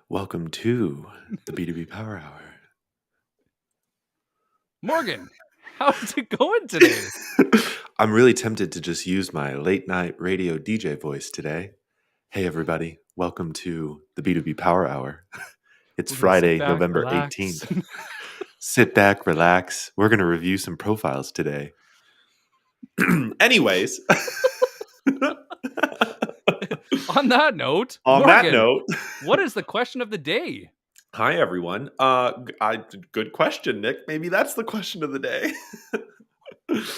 Welcome to the B2B Power Hour. Morgan, how's it going today? I'm really tempted to just use my late night radio DJ voice today. Hey, everybody. Welcome to the B2B Power Hour. It's We're gonna sit Friday, back, November relax. 18th. Sit back, relax. We're going to review some profiles today. Anyways. On that note, On that Morgan, note, what is the question of the day? hi, everyone. Good question, Nick. Maybe that's the question of the day.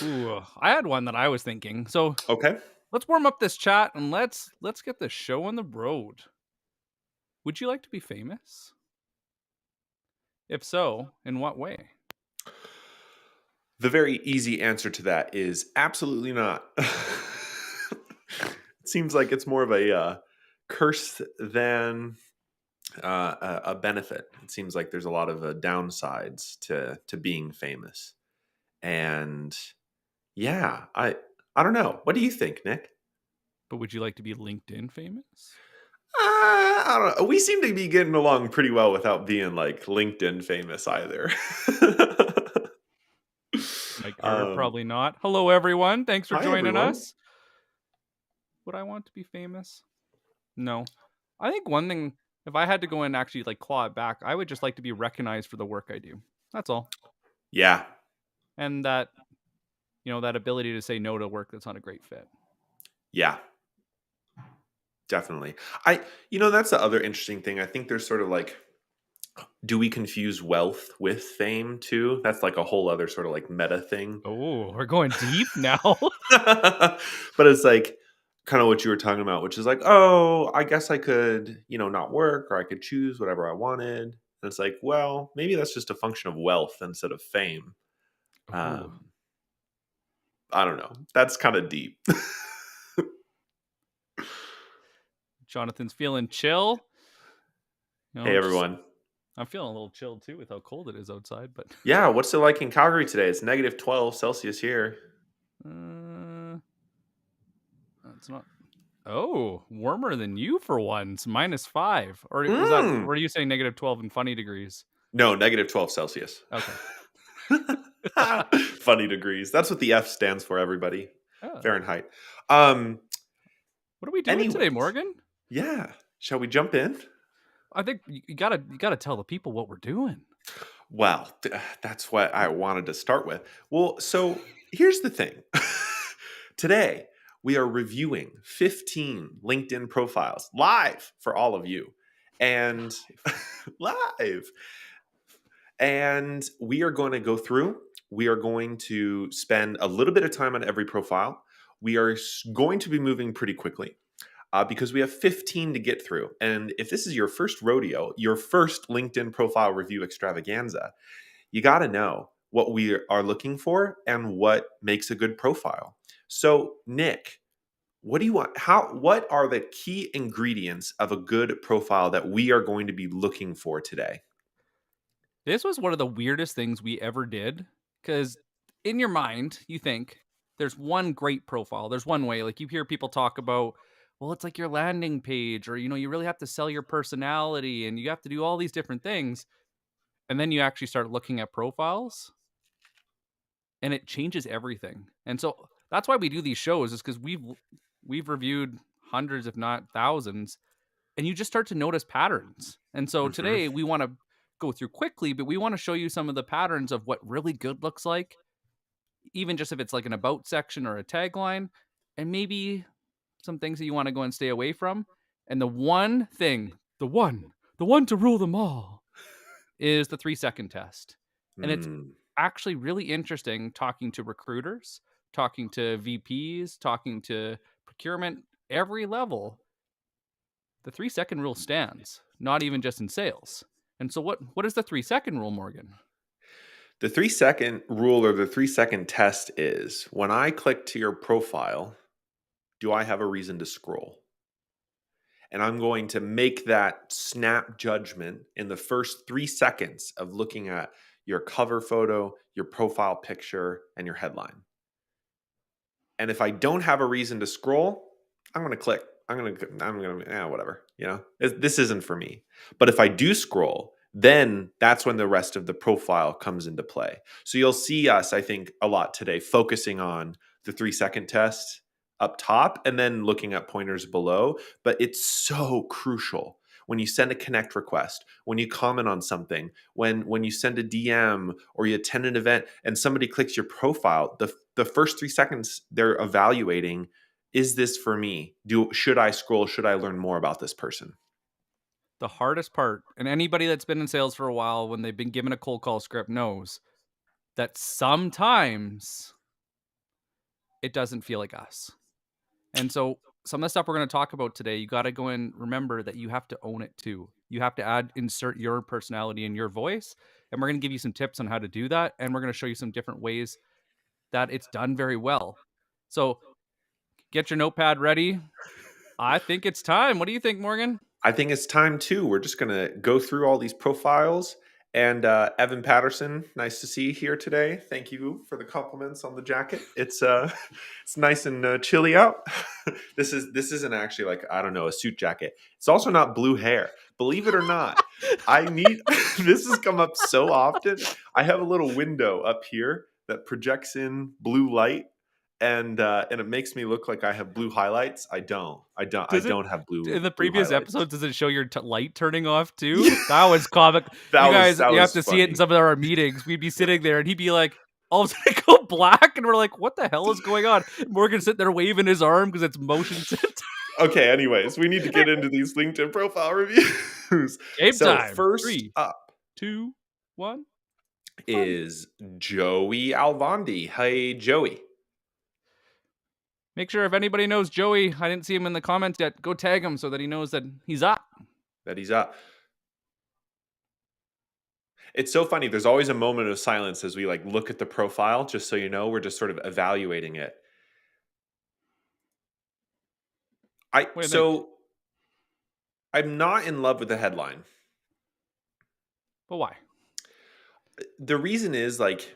Ooh, I had one that I was thinking. So Okay. let's warm up this chat and let's get the show on the road. Would you like to be famous? If so, in what way? The very easy answer to that is absolutely not. It seems like it's more of a curse than a benefit. It seems like there's a lot of downsides to being famous, and yeah, I don't know. What do you think, Nick? But would you like to be LinkedIn famous? I don't know. We seem to be getting along pretty well without being like LinkedIn famous either. Mike Carter, probably not. Hello, everyone. Thanks for Hi, joining everyone. us. Would I want to be famous? No. I think one thing, if I had to go and actually like claw it back, I would just like to be recognized for the work I do. That's all. Yeah, And that, that ability to say no to work that's not a great fit. yeah. Definitely. That's the other interesting thing. I think there's sort of like, do we confuse wealth with fame too? That's like a whole other sort of like meta thing. Oh, we're going deep now. But it's like kind of what you were talking about, which is like, oh, I guess I could, not work, or I could choose whatever I wanted. And it's like, well, maybe that's just a function of wealth instead of fame. Ooh. I don't know. That's kind of deep. Jonathan's feeling chill. Hey, everyone. I'm feeling a little chilled too with how cold it is outside, but Yeah, what's it like in Calgary today? It's negative 12 Celsius here. It's not. Oh, warmer than you for once. -5. Or was that? Mm. Were you saying -12 in funny degrees? No, negative 12 Celsius. Okay. Funny degrees. That's what the F stands for, everybody. Oh. Fahrenheit. What are we doing today, Anyways. Morgan? Yeah. Shall we jump in? I think you gotta tell the people what we're doing. Well, that's what I wanted to start with. Well, so here's the thing. Today, we are reviewing 15 LinkedIn profiles live for all of you. And live. And we are going to go through. We are going to spend a little bit of time on every profile. We are going to be moving pretty quickly because we have 15 to get through. And if this is your first rodeo, your first LinkedIn profile review extravaganza, you got to know what we are looking for and what makes a good profile. So, Nick, what do you want? What are the key ingredients of a good profile that we are going to be looking for today? This was one of the weirdest things we ever did, because in your mind, you think there's one great profile. There's one way. Like you hear people talk about, well, it's like your landing page, or you really have to sell your personality and you have to do all these different things. And then you actually start looking at profiles and it changes everything. And so that's why we do these shows, is because we've reviewed hundreds, if not thousands, and you just start to notice patterns. And so today we want to go through quickly, but we want to show you some of the patterns of what really good looks like, even just if it's like an about section or a tagline, and maybe some things that you want to go and stay away from. And the one thing, the one to rule them all, is the 3-second test. And it's actually really interesting talking to recruiters, talking to VPs, talking to procurement, every level. The 3-second rule stands, not even just in sales. And so what is the 3-second rule, Morgan? The 3-second rule, or the 3-second test, is when I click to your profile, do I have a reason to scroll? And I'm going to make that snap judgment in the first 3 seconds of looking at your cover photo, your profile picture, and your headline. And if I don't have a reason to scroll, I'm going to click. whatever. This isn't for me. But if I do scroll, then that's when the rest of the profile comes into play. So you'll see us, I think, a lot today focusing on the 3-second test up top and then looking at pointers below. But it's so crucial when you send a connect request, when you comment on something, when you send a DM or you attend an event and somebody clicks your profile, the first 3 seconds they're evaluating, is this for me? Should I scroll? Should I learn more about this person? The hardest part, and anybody that's been in sales for a while, when they've been given a cold call script knows that sometimes it doesn't feel like us. And so some of the stuff we're going to talk about today, you got to go and remember that you have to own it too. You have to insert your personality and your voice. And we're going to give you some tips on how to do that. And we're going to show you some different ways that it's done very well. So get your notepad ready. I think it's time. What do you think, Morgan? I think it's time too. We're just going to go through all these profiles. And Evan Patterson, nice to see you here today. Thank you for the compliments on the jacket. It's it's nice and chilly out. This isn't actually like, I don't know, a suit jacket. It's also not blue hair. Believe it or not, I need this has come up so often. I have a little window up here that projects in blue light and it makes me look like I have blue highlights. I don't. I Does it don't have in the blue previous highlights. episode? Does it show your light turning off too? That was comic. That You was guys, that you have was to see it in funny. some of our meetings. We'd be sitting there, and he'd be like, all of a sudden, go black, and we're like, "What the hell is going on?" Morgan's sitting there waving his arm because it's motion sensor. Okay, anyways, we need to get into these LinkedIn profile reviews. Game So time. first 3, up 2, 1. Fun. is Joey Alvondi. Hey, Joey. Make sure if anybody knows Joey, I didn't see him in the comments yet. Go tag him so that he knows that he's up. That he's up. It's so funny. There's always a moment of silence as we like look at the profile, just so you know, we're just sort of evaluating it. I What do you think? so I'm not in love with the headline. But why? The reason is like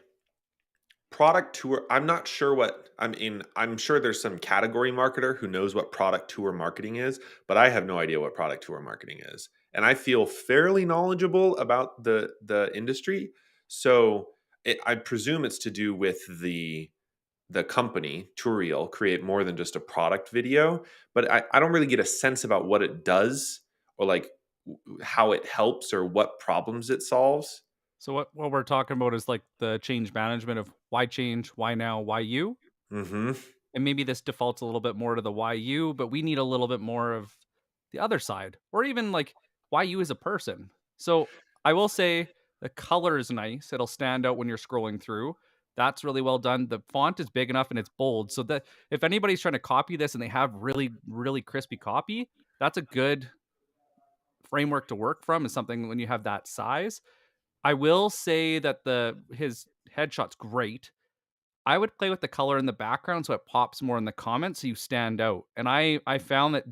product tour. I'm not sure what I'm sure there's some category marketer who knows what product tour marketing is, but I have no idea what product tour marketing is. And I feel fairly knowledgeable about the industry. So I presume it's to do with the company Turiel create more than just a product video, but I don't really get a sense about what it does or like how it helps or what problems it solves. So what we're talking about is like the change management of why change, why now, why you. Hmm. And maybe this defaults a little bit more to the why you, but we need a little bit more of the other side, or even like why you as a person. So I will say the color is nice. It'll stand out when you're scrolling through. That's really well done. The font is big enough and it's bold. So that if anybody's trying to copy this and they have really, really crispy copy, that's a good framework to work from, is something when you have that size. I will say that his headshot's great. I would play with the color in the background so it pops more in the comments so you stand out. And I found that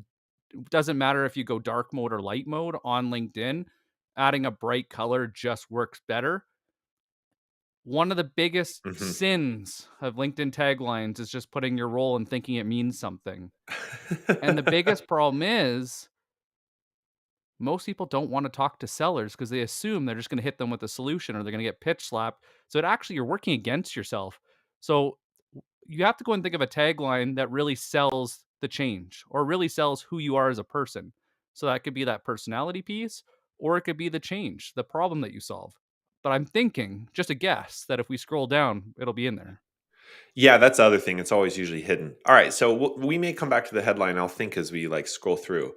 it doesn't matter if you go dark mode or light mode on LinkedIn, adding a bright color just works better. One of the biggest Hmm. sins of LinkedIn taglines is just putting your role and thinking it means something. And the biggest problem is most people don't want to talk to sellers because they assume they're just going to hit them with a solution or they're going to get pitch slapped. So it actually, you're working against yourself. So you have to go and think of a tagline that really sells the change or really sells who you are as a person. So that could be that personality piece, or it could be the change, the problem that you solve. But I'm thinking, just a guess, that if we scroll down, it'll be in there. Yeah, that's the other thing. It's always usually hidden. All right, so we may come back to the headline. I'll think as we like scroll through.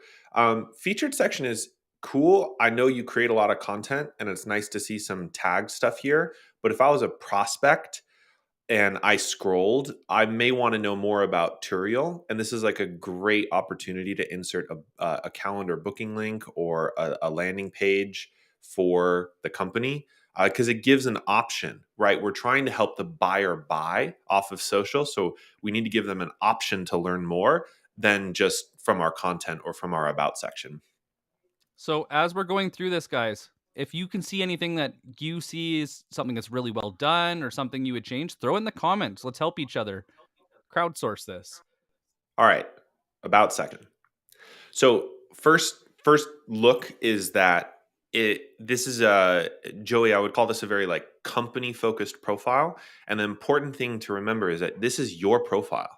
Featured section is cool. I know you create a lot of content, and it's nice to see some tag stuff here. But if I was a prospect and I scrolled, I may want to know more about Turiel. And this is like a great opportunity to insert a calendar booking link or a landing page for the company because it gives an option, right? We're trying to help the buyer buy off of social. So we need to give them an option to learn more than just from our content or from our about section. So as we're going through this, guys, if you can see anything that you see is something that's really well done or something you would change, throw in the comments. Let's help each other crowdsource this. All right, about section. So first look is that this is a Joey, I would call this a very like company focused profile. And the important thing to remember is that this is your profile.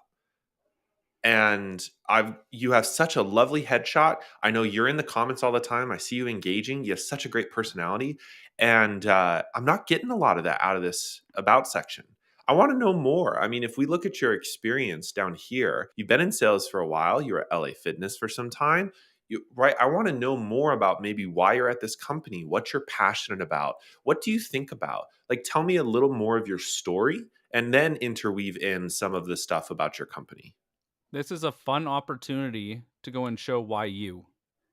And I've you have such a lovely headshot. I know you're in the comments all the time. I see you engaging. You have such a great personality, and I'm not getting a lot of that out of this about section. I want to know more. I mean, if we look at your experience down here, you've been in sales for a while. You were at LA Fitness for some time. Right? I want to know more about maybe why you're at this company, what you're passionate about, what do you think about. Like, tell me a little more of your story, and then interweave in some of the stuff about your company. This is a fun opportunity to go and show why you.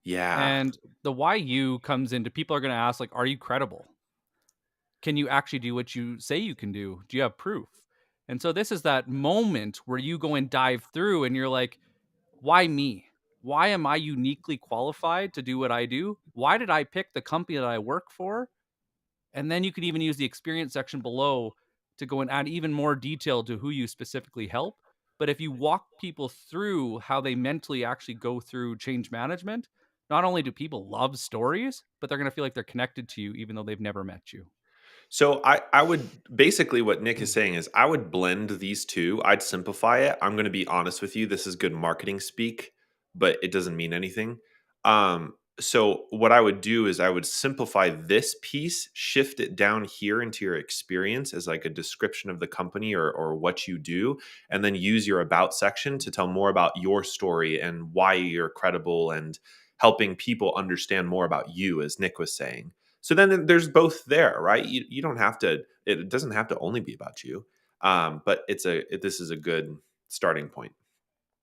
Yeah. And the why you comes into people are going to ask, like, are you credible? Can you actually do what you say you can do? Do you have proof? And so this is that moment where you go and dive through and you're like, why me? Why am I uniquely qualified to do what I do? Why did I pick the company that I work for? And then you could even use the experience section below to go and add even more detail to who you specifically help. But if you walk people through how they mentally actually go through change management, not only do people love stories, but they're going to feel like they're connected to you even though they've never met you. So I would basically what Nick is saying is I would blend these two. I'd simplify it. I'm going to be honest with you. This is good marketing speak, but it doesn't mean anything. So what I would do is I would simplify this piece, shift it down here into your experience as like a description of the company or what you do, and then use your about section to tell more about your story and why you're credible and helping people understand more about you, as Nick was saying. So then there's both there, right? You don't have to. It doesn't have to only be about you, but this is a good starting point.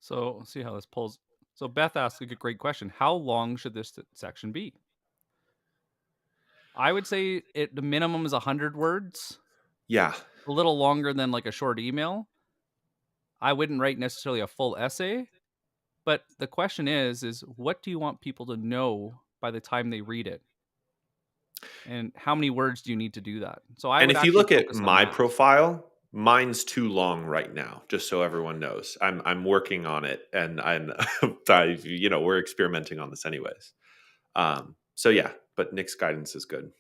So let's see how this pulls. So Beth asked a great question. How long should this section be? I would say the minimum is 100 words, Yeah, a little longer than like a short email. I wouldn't write necessarily a full essay, but the question is what do you want people to know by the time they read it? And how many words do you need to do that? So I and would if you actually look at focus on my that. profile, mine's too long right now. Just so everyone knows, I'm working on it, and we're experimenting on this anyways. So yeah, but Nick's guidance is good.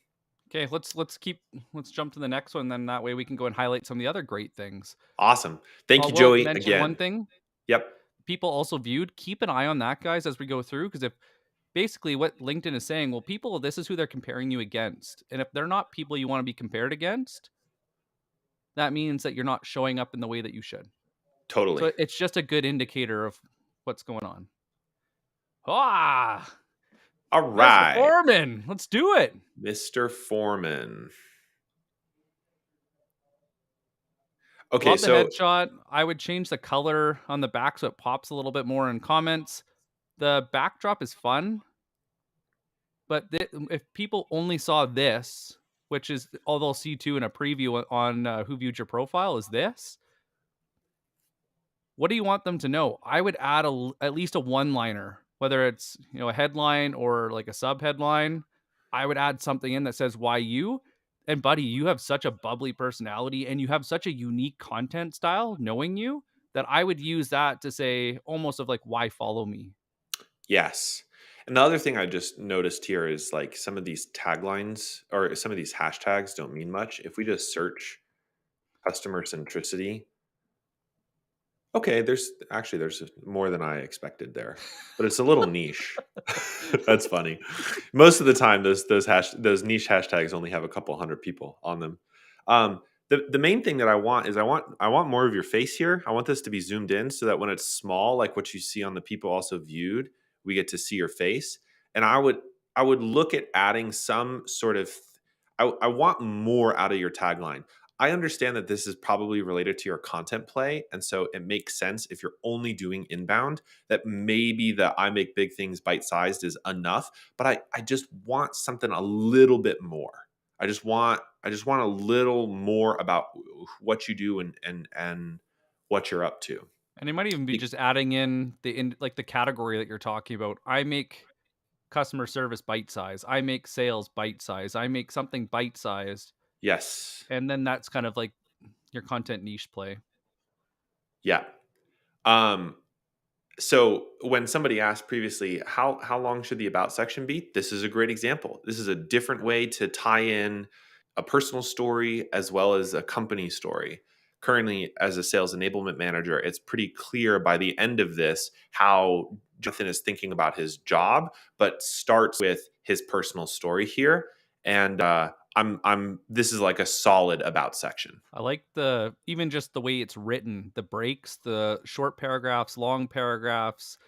Okay, let's jump to the next one then that way we can go and highlight some of the other great things. Awesome. Thank I you, will Joey. mention one Again. thing Yep. people also viewed. Keep an eye on that, guys, as we go through, because if basically what LinkedIn is saying, well, people, this is who they're comparing you against. And if they're not people you want to be compared against, that means that you're not showing up in the way that you should. Totally. So it's just a good indicator of what's going on. Ah, All Mr. right, Foreman, let's do it. Mr. Foreman. Okay, Love the so headshot. I would change the color on the back so it pops a little bit more in comments. The backdrop is fun, but if people only saw this, which is all they'll see too in a preview on who viewed your profile, is this. What do you want them to know? I would add at least a one-liner, whether it's a headline or like a sub headline. I would add something in that says why you. And buddy, you have such a bubbly personality and you have such a unique content style, knowing you, that I would use that to say almost of like why follow me. yes. And the other thing I just noticed here is like some of these taglines or some of these hashtags don't mean much. If we just search customer centricity, okay, there's more than I expected there, but it's a little niche. That's funny. Most of the time, those niche hashtags only have a couple hundred people on them. The main thing that I want is I want more of your face here. I want this to be zoomed in so that when it's small, like what you see on the people also viewed, we get to see your face. And I would look at adding some sort of. I want more out of your tagline. I understand that this is probably related to your content play. And so it makes sense if you're only doing inbound that maybe the I make big things bite sized is enough. But I just want something a little bit more. I just want a little more about what you do and what you're up to. And it might even be Be- just adding in like the category that you're talking about. I make customer service bite size. I make sales bite size. I make something bite sized. yes. And then that's kind of like your content niche play. Yeah. Um So when somebody asked previously, how long should the about section be? This is a great example. This is a different way to tie in a personal story as well as a company story. Currently, as a sales enablement manager, it's pretty clear by the end of this how Jonathan is thinking about his job, but starts with his personal story here. And I'm this is like a solid about section. I like the even just the way it's written, the breaks, the short paragraphs, long paragraphs.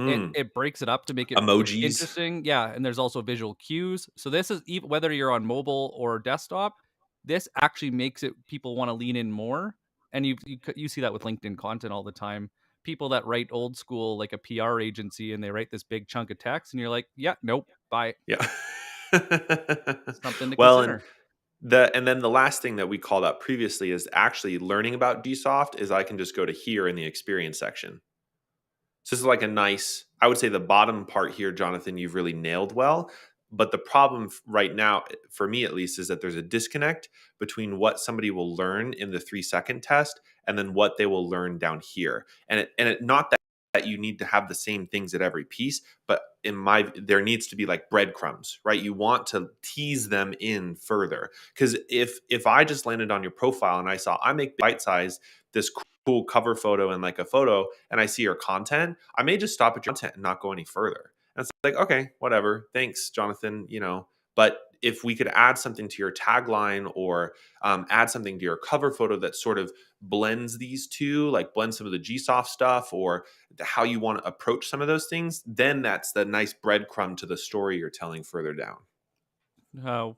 It Mm, it breaks it up to make it emojis. interesting, yeah, and there's also visual cues. So this is even whether you're on mobile or desktop, this actually makes it people wanna lean in more, and you see that with LinkedIn content all the time. People that write old school, like a PR agency, and they write this big chunk of text, and you're like, "Yeah, nope, bye." Yeah. Something to Well, and consider. then the last thing that we called out previously is actually learning about Dsoft is I can just go to here in the experience section. So this is like a nice, I would say the bottom part here, Jonathan, you've really nailed well. But the problem right now, for me at least, is that there's a disconnect between what somebody will learn in the 3 second test and then what they will learn down here. And it not that you need to have the same things at every piece, but there needs to be like breadcrumbs, right? You want to tease them in further. Because if I just landed on your profile and I saw I make bite size this cool cover photo and like a photo and I see your content, I may just stop at your content and not go any further. And it's like, okay, whatever. Thanks, Jonathan. But if we could add something to your tagline or add something to your cover photo that sort of blends these two, like blend some of the GSoft stuff or how you want to approach some of those things, then that's the nice breadcrumb to the story you're telling further down. Uh,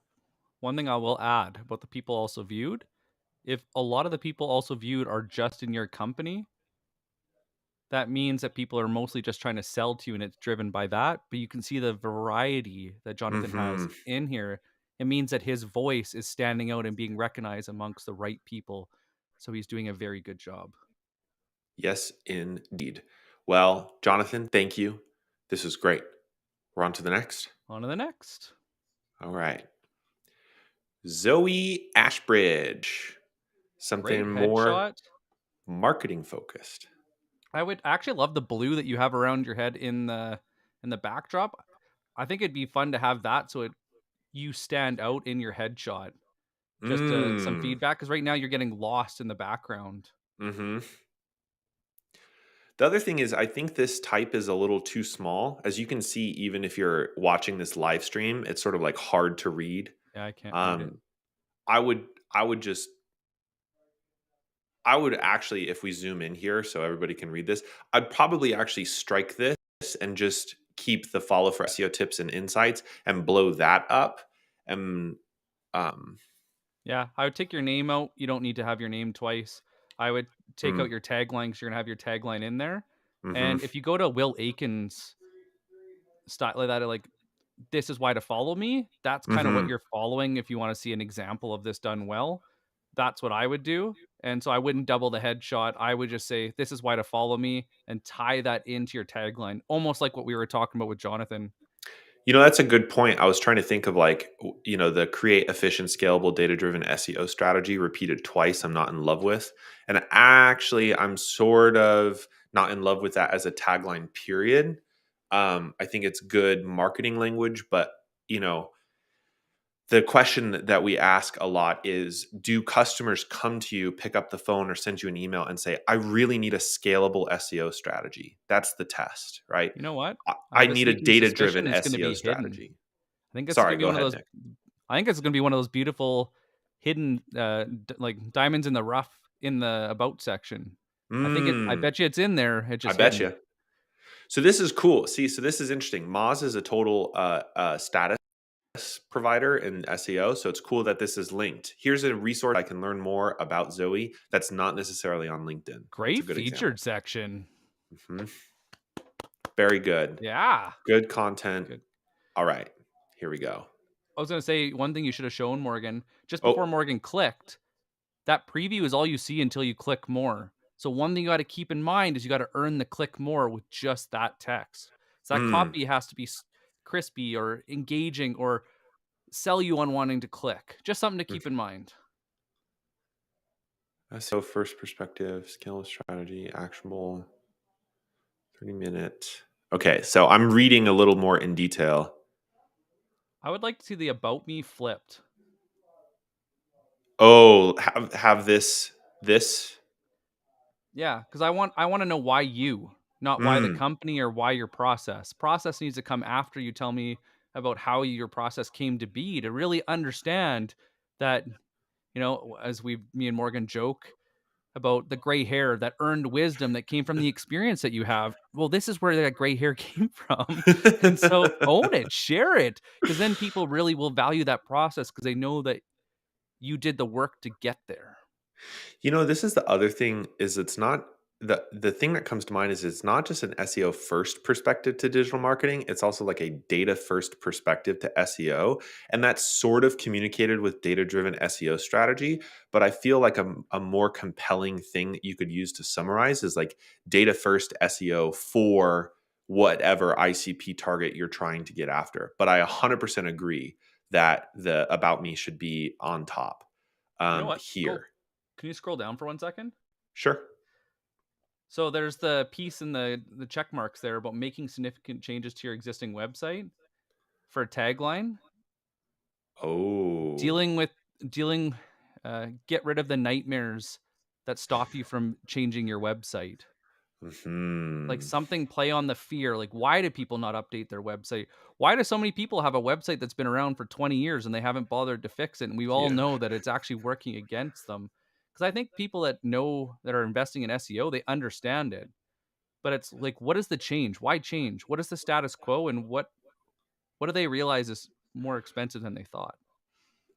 One thing I will add about the people also viewed, if a lot of the people also viewed are just in your company, that means that people are mostly just trying to sell to you and it's driven by that, but you can see the variety that Jonathan has Hmm. in here. It means that his voice is standing out and being recognized amongst the right people. So he's doing a very good job. Yes, indeed. Well, Jonathan, thank you. This is great. We're on to the next. On to the next. All right. Zoe Ashbridge. Great Something more headshot. marketing focused. I would actually love the blue that you have around your head in the backdrop. I think it'd be fun to have that so it you stand out in your headshot. Just some Mm. feedback because right now you're getting lost in the background. Hmm. The other thing is, I think this type is a little too small. As you can see, even if you're watching this live stream, it's sort of like hard to read. Yeah, I can't read it. Um, I would, I would just, I would actually, if we zoom in here so everybody can read this, I'd probably actually strike this and just keep the follow for SEO tips and insights and blow that up. And um, Yeah, I would take your name out. You don't need to have your name twice. I would take mm, out your tagline because you're gonna have your tagline in there. mhm, And if you go to Will Aiken's style like that, like this is why to follow me. That's kind of what mhm. you're following if you want to see an example of this done well. That's what I would do. And so I wouldn't double the headshot. I would just say, this is why to follow me and tie that into your tagline, almost like what we were talking about with Jonathan. That's a good point. I was trying to think of like, the create efficient, scalable, data driven SEO strategy repeated twice. I'm not in love with. And actually, I'm sort of not in love with that as a tagline, period. I think it's good marketing language, but, you know, the question that we ask a lot is, do customers come to you, pick up the phone or send you an email and say, I really need a scalable SEO strategy? That's the test, right? You know what? I I have a need a sneaking data suspicion driven it's going to SEO be hidden. strategy. I think it's going Sorry, to be go one of ahead, those. Nick. I think it's going to be one of those beautiful hidden, like diamonds in the rough in the about section. I think it. I Mm, bet you it's in there. It's I just bet hidden. you. So this is cool. See, so this is interesting. Moz is a total status provider in SEO, so it's cool that this is linked. Here's a resource I can learn more about Zoe that's not necessarily on LinkedIn. It's a Great good featured example. section. Mhm. Very good. Yeah. Good content. Good. All right, here we go. I was gonna say one thing you should have shown Morgan just before Oh, Morgan clicked. That preview is all you see until you click more. So one thing you got to keep in mind is you got to earn the click more with just that text. So that mm, copy has to be crispy or engaging or sell you on wanting to click. Just something to mm. keep in mind. SEO first perspective, scale strategy, actionable. 30-minute. Okay, so I'm reading a little more in detail. I would like to see the about me flipped. Oh, have this. Yeah, because I want to know why you, not why the Mm. company or why your process. Process needs to come after you tell me about how your process came to be to really understand that, as me and Morgan joke about the gray hair, that earned wisdom that came from the experience that you have. Well, this is where that gray hair came from. And so own it, share it, because then people really will value that process because they know that you did the work to get there. This is the other thing is it's not the thing that comes to mind is it's not just an SEO first perspective to digital marketing, it's also like a data first perspective to SEO, and that's sort of communicated with data-driven SEO strategy, but I feel like a more compelling thing that you could use to summarize is like data first SEO for whatever ICP target you're trying to get after. But I 100% agree that the about me should be on top You know what? here. Can you scroll down for 1 second? Sure. So there's the piece in the check marks there about making significant changes to your existing website for a tagline. Oh. Dealing with dealing Get rid of the nightmares that stop you from changing your website. Like Mhm. something play on the fear. Like, why do people not update their website? Why do so many people have a website that's been around for 20 years and they haven't bothered to fix it? And we all Yeah. know that it's actually working against them. Because I think people that are investing in SEO, they understand it. But it's like, what is the change? Why change? What is the status quo? And what do they realize is more expensive than they thought?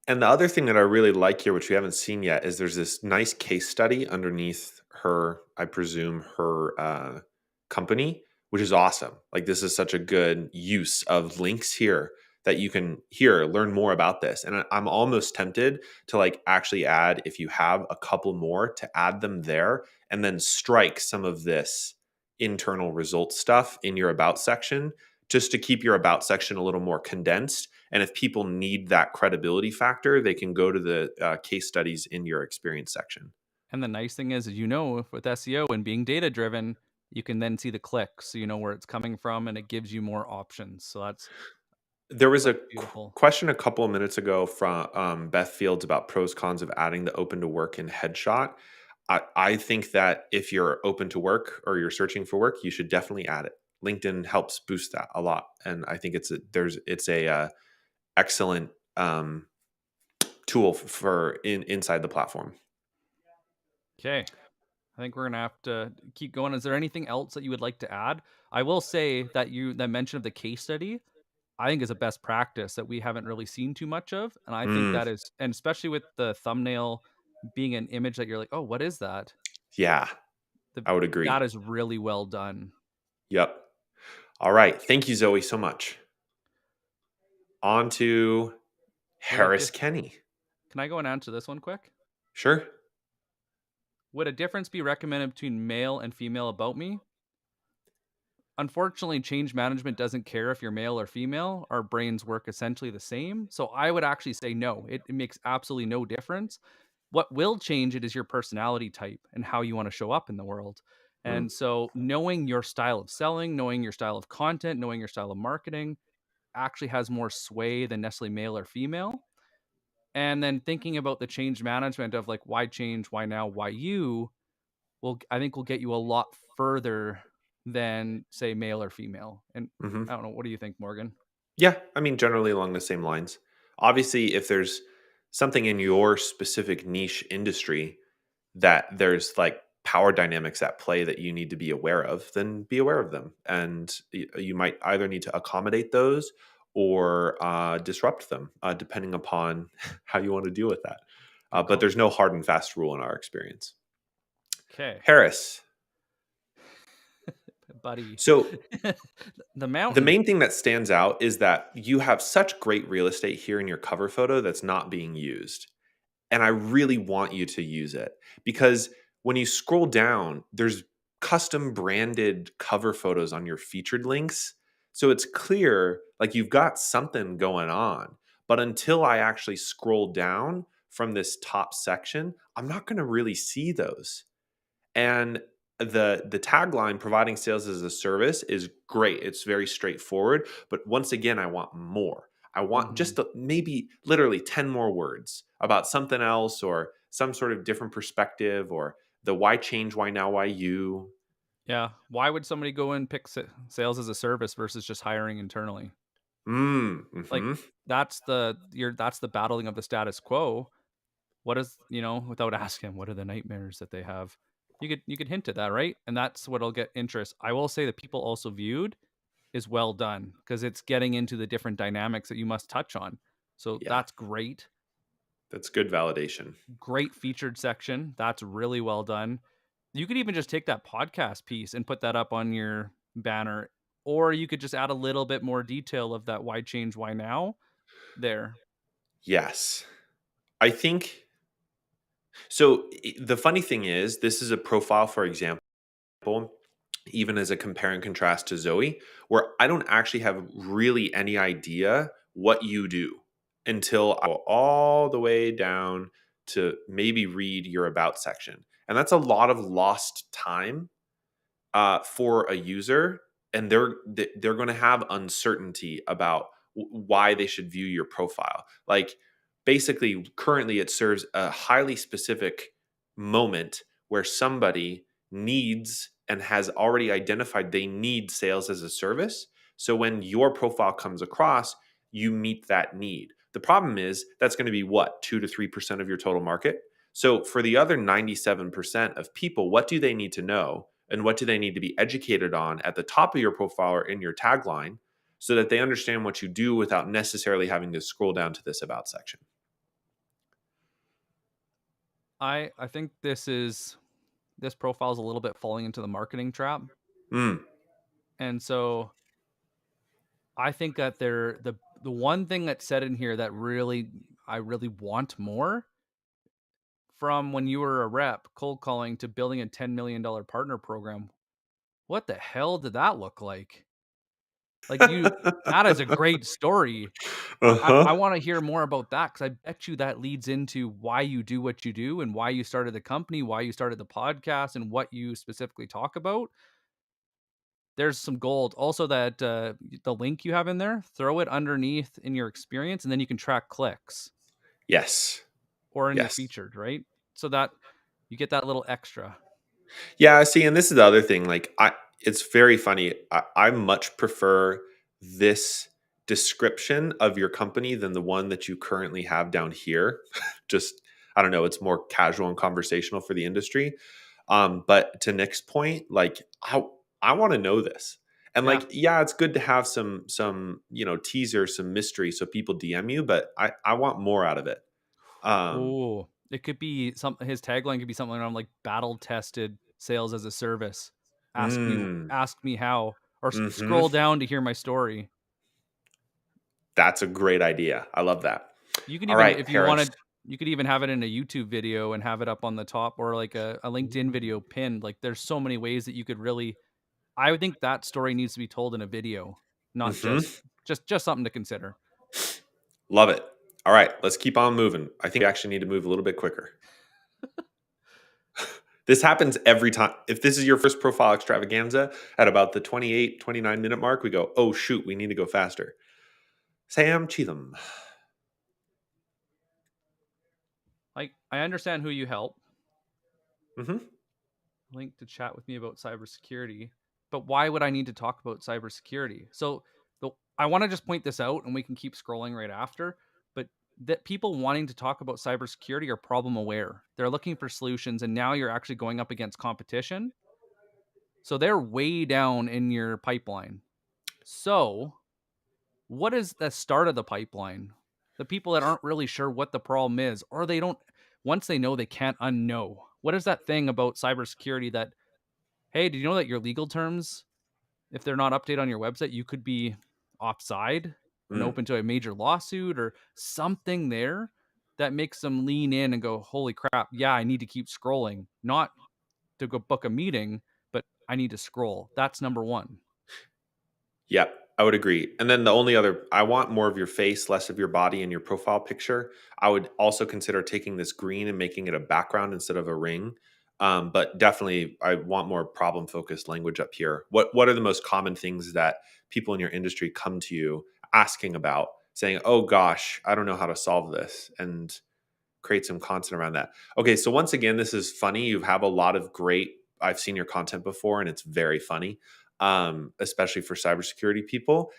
And the other thing that I really like here, which we haven't seen yet, is there's this nice case study underneath her, I presume, her company, which is awesome. Like, this is such a good use of links here that you can here learn more about this. And I'm almost tempted to like actually add, if you have a couple more, to add them there and then strike some of this internal results stuff in your about section just to keep your about section a little more condensed. And if people need that credibility factor, they can go to the case studies in your experience section. And the nice thing is, with SEO and being data driven, you can then see the clicks, so you know where it's coming from, and it gives you more options. So There was a beautiful. question a couple of minutes ago from Beth Fields about pros cons of adding the open to work in headshot. I think that if you're open to work or you're searching for work, you should definitely add it. LinkedIn helps boost that a lot, and I think it's a excellent tool for inside the platform. Okay. I think we're gonna have to keep going. Is there anything else that you would like to add? I will say that that mention of the case study, I think is a best practice that we haven't really seen too much of. And I think Mm, that is, and especially with the thumbnail being an image that you're like, oh, what is that? yeah, The, I would that agree. is really well done. Yep. All right. Thank you, Zoe, so much. On to Would a Harris diff- Kenny. Can I go and answer this one quick? Sure. Would a difference be recommended between male and female about me? Unfortunately, change management doesn't care if you're male or female. Our brains work essentially the same. So I would actually say no. It makes absolutely no difference. What will change it is your personality type and how you want to show up in the world. Mm, And so knowing your style of selling, knowing your style of content, knowing your style of marketing actually has more sway than necessarily male or female. And then thinking about the change management of like why change, why now, why you, I think will get you a lot further than say male or female. And hmm I don't know, what do you think, Morgan? Yeah, I mean, generally along the same lines. Obviously, if there's something in your specific niche industry that there's like power dynamics at play that you need to be aware of, then be aware of them. And you might either need to accommodate those or disrupt them, depending upon how you want to deal with that. Good But call. there's no hard and fast rule in our experience. Okay, Harris. buddy. So The the mountain. main thing that stands out is that you have such great real estate here in your cover photo that's not being used. And I really want you to use it because when you scroll down, there's custom branded cover photos on your featured links. So it's clear like you've got something going on. But until I actually scroll down from this top section, I'm not going to really see those. And the tagline providing sales as a service is great. It's very straightforward, but once again I want more. I want Mhm. just maybe literally 10 more words about something else or some sort of different perspective or the why change, why now, why you. Yeah. Why would somebody go and pick sales as a service versus just hiring internally? Like, Mhm. that's the battling of the status quo. What is, without asking, what are the nightmares that they have? You could hint at that, right? And that's what'll get interest. I will say that people also viewed is well done because it's getting into the different dynamics that you must touch on. So Yeah, that's great. that's good validation. Great featured section. That's really well done. You could even just take that podcast piece and put that up on your banner, or you could just add a little bit more detail of that why change, why now there. Yes. I think so. The funny thing is, this is a profile, for example, even as a compare and contrast to Zoe, where I don't actually have really any idea what you do until I go all the way down to maybe read your about section. And that's a lot of lost time for a user, and they're going to have uncertainty about why they should view your profile. Like basically, currently it serves a highly specific moment where somebody needs and has already identified they need sales as a service. So when your profile comes across, you meet that need. The problem is that's going to be what, 2 to 3% of your total market. So for the other 97% of people, what do they need to know? And what do they need to be educated on at the top of your profile or in your tagline so that they understand what you do without necessarily having to scroll down to this about section? I think this profile is a little bit falling into the marketing trap. Mm, And so I think that the one thing that's said in here that I really want more from when you were a rep cold calling to building a $10 million partner program. What the hell did that look like? Like that is a great story. I uh-huh. want to hear more about that because I bet you that leads into why you do what you do and why you started the company, why you started the podcast, and what you specifically talk about. There's some gold. Also, that the link you have in there, throw it underneath in your experience, and then you can track clicks Yes. or in your Yes. featured, right? So that you get that little extra. Yeah, see, and this is the other thing. Like, it's very funny. I much prefer this description of your company than the one that you currently have down here. Just, I don't know, it's more casual and conversational for the industry. But to Nick's point, like, I want to know this. And Yeah. like, yeah, it's good to have some, teaser, some mystery so people DM you, but I want more out of it. Um, Oh, it could be some. His tagline could be something around like battle tested sales as a service. mm, Ask me how, or mhm. scroll down to hear my story. That's a great idea. I love that. You can All even, right, if you Paris. wanted, you could even have it in a YouTube video and have it up on the top, or like a LinkedIn video pinned. Like, there's so many ways that you could really. I would think that story needs to be told in a video, not Hmm. just something to consider. Love it. All right, let's keep on moving. I think we actually need to move a little bit quicker. This happens every time. If this is your first profile extravaganza at about the 28, 29-minute mark, we go, oh, shoot, we need to go faster. Sam Cheatham. Like, I understand who you help. Hmm. Link to chat with me about cybersecurity. But why would I need to talk about cybersecurity? So I want to just point this out and we can keep scrolling right after. But that people wanting to talk about cybersecurity are problem aware. They're looking for solutions, and now you're actually going up against competition. So they're way down in your pipeline. So what is the start of the pipeline? The people that aren't really sure what the problem is, or they don't, once they know, they can't unknow. What is that thing about cybersecurity that, hey, did you know that your legal terms, if they're not updated on your website, you could be offside and Mm. open to a major lawsuit or something there that makes them lean in and go, holy crap, yeah, I need to keep scrolling, not to go book a meeting, but I need to scroll. That's number one. Yep, I would agree. And then the only other, I want more of your face, less of your body in your profile picture. I would also consider taking this green and making it a background instead of a ring. But definitely, I want more problem focused language up here. What are the most common things that people in your industry come to you asking about, saying, "Oh gosh, I don't know how to solve this," and create some content around that. Okay, so once again, this is funny. You have a lot of great. I've seen your content before, and it's very funny, especially for cybersecurity people.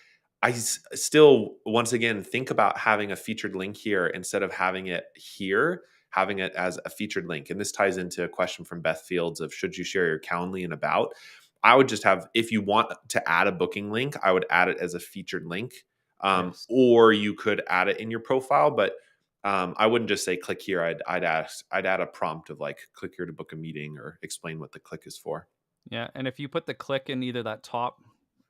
Still, once again, think about having a featured link here instead of having it here, having it as a featured link. And this ties into a question from Beth Fields of should you share your Calendly and about? I would just have, if you want to add a booking link, I would add it as a featured link. Yes. Or you could add it in your profile, but I wouldn't just say click here. I'd add a prompt of like click here to book a meeting or explain what the click is for. Yeah, and if you put the click in either that top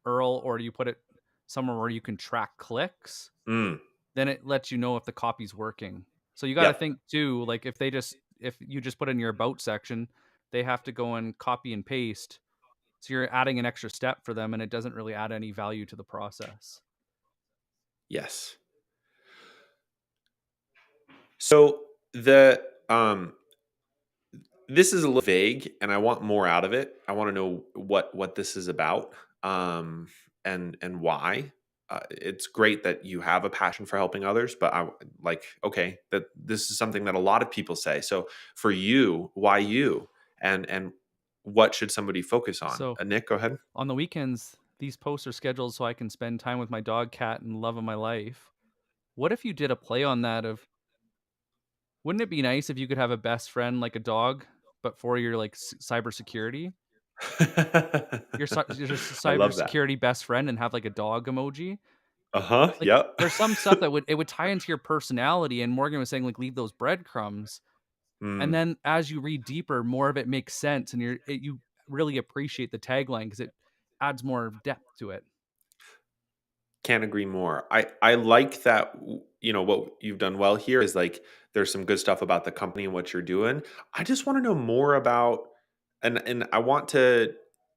URL or you put it somewhere where you can track clicks, Mm, then it lets you know if the copy's working. So you gotta yep. think too, like if you just put in your about section, they have to go and copy and paste. So you're adding an extra step for them and it doesn't really add any value to the process. Yes. So the this is a little vague, and I want more out of it. I want to know what this is about, and why. It's great that you have a passion for helping others, but I like okay that this is something that a lot of people say. So for you, why you, and what should somebody focus on? So Nick, go ahead. on the weekends, these posts are scheduled so I can spend time with my dog, cat, and love of my life. What if you did a play on that of wouldn't it be nice if you could have a best friend like a dog, but for your like cybersecurity? Your I love that. cybersecurity best friend and have like a dog emoji. Uh huh. Like Yep. there's some stuff that would tie into your personality. And Morgan was saying like leave those breadcrumbs, and Mm. then as you read deeper, more of it makes sense, and you really appreciate the tagline because it adds more depth to it. Can't agree more. I like that, what you've done well here is, like, there's some good stuff about the company and what you're doing. I just wanna know more about and I want to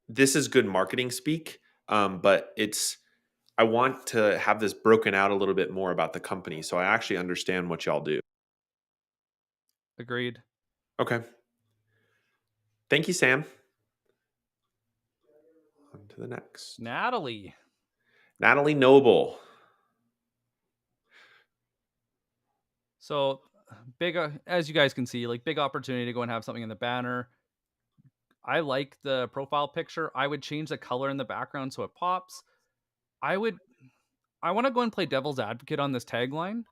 this is good marketing speak, but I want to have this broken out a little bit more about the company, so I actually understand what y'all do. Agreed. Okay. Thank you, Sam. On to the next. Natalie. Natalie Noble. So big, as you guys can see, like big opportunity to go and have something in the banner. I like the profile picture. I would change the color in the background so it pops. I would I want to go and play devil's advocate on this tagline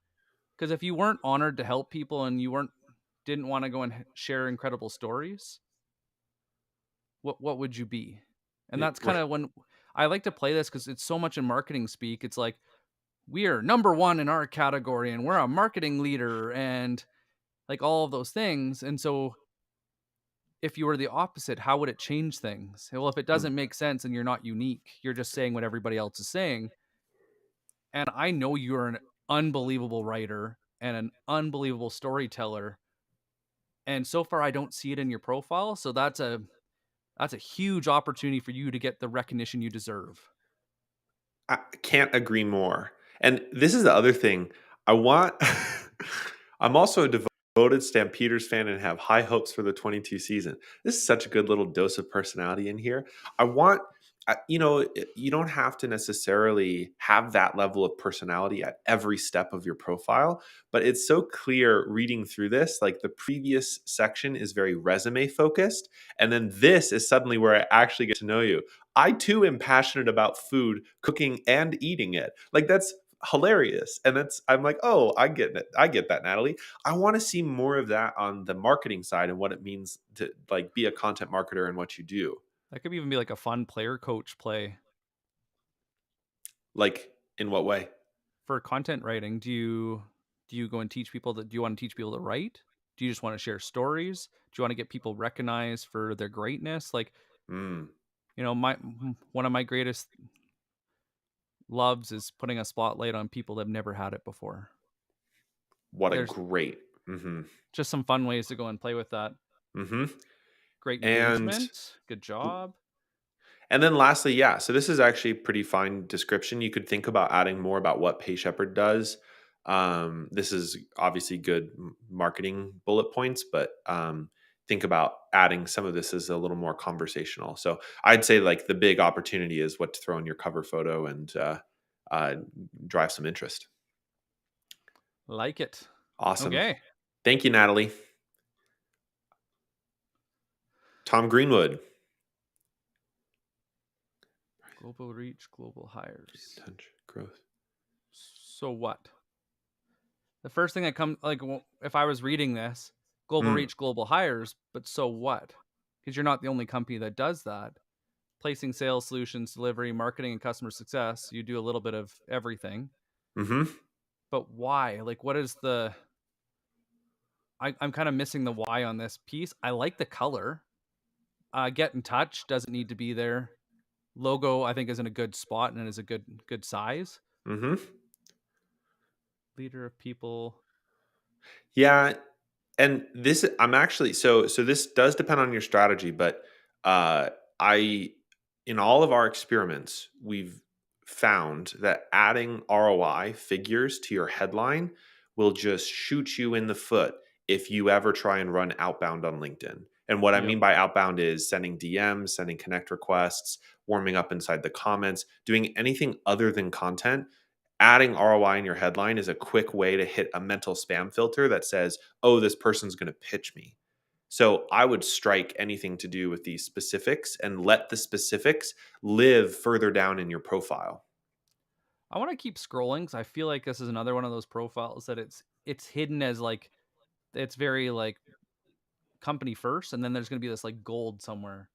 because if you weren't honored to help people and you weren't didn't want to go and share incredible stories, what would you be? And that's kind Right. of when I like to play this because it's so much in marketing speak. It's like we are number one in our category and we're a marketing leader and like all of those things. And so if you were the opposite, how would it change things? Well, if it Mm. doesn't make sense and you're not unique, you're just saying what everybody else is saying. And I know you're an unbelievable writer and an unbelievable storyteller. And so far I don't see it in your profile. So that's a huge opportunity for you to get the recognition you deserve. I can't agree more. And this is the other thing. I want I'm also a devoted Stampeders fan and have high hopes for the 22 season. This is such a good little dose of personality in here. I want you don't have to necessarily have that level of personality at every step of your profile, but it's so clear reading through this. Like the previous section is very resume focused, and then this is suddenly where I actually get to know you. I too am passionate about food, cooking, and eating it. Like that's hilarious. And I'm like, oh, I get it. I get that, Natalie. I want to see more of that on the marketing side and what it means to like be a content marketer and what you do. That could even be like a fun player coach play Like in what way? for content writing. Do you go and teach people that do you want to teach people to write? Do you just want to share stories? Do you want to get people recognized for their greatness? Like, Mm, my one of my greatest loves is putting a spotlight on people that have never had it before. what a There's great. Hmm. just some fun ways to go and play with that. Hmm. Great And engagement. Good job. And then lastly, yeah, so this is actually pretty fine description. You could think about adding more about what Pay Shepherd does. This is obviously good marketing bullet points, but think about adding some of this as a little more conversational. So I'd say like the big opportunity is what to throw in your cover photo and uh, drive some interest. Like it. Awesome. Okay. Thank you, Natalie. Tom Greenwood. Global reach, global hires. Touch growth. So what? The first thing that comes, like, if I was reading this, global Mm, reach, global hires, but so what? Because you're not the only company that does that. Placing sales, solutions, delivery, marketing, and customer success, you do a little bit of everything. hmm But why? Like, what is the? I'm kind of missing the why on this piece. I like the color. Get in touch doesn't need to be there. Logo, I think, is in a good spot and is a good size. hmm Leader of people. Yeah, and this I'm actually so this does depend on your strategy, but uh I in all of our experiments, we've found that adding ROI figures to your headline will just shoot you in the foot if you ever try and run outbound on LinkedIn. And what I Yep. mean by outbound is sending DMs, sending connect requests, warming up inside the comments, doing anything other than content. Adding ROI in your headline is a quick way to hit a mental spam filter that says, oh, this person's going to pitch me. So I would strike anything to do with these specifics and let the specifics live further down in your profile. I want to keep scrolling because I feel like this is another one of those profiles that it's hidden as like it's very like company first, and then there's gonna be this like gold somewhere.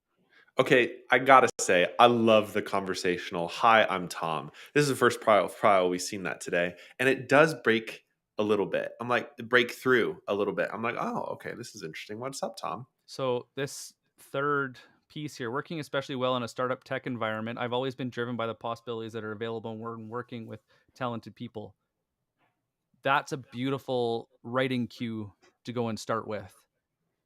Okay, I gotta say, I love the conversational. Hi, I'm Tom. This is the first trial we've seen that today, and it does break a little bit. I'm like, break through a little bit. I'm like, oh, okay, this is interesting. What's up, Tom? So this third piece here, working especially well in a startup tech environment, I've always been driven by the possibilities that are available when working with talented people. That's a beautiful writing cue to go and start with.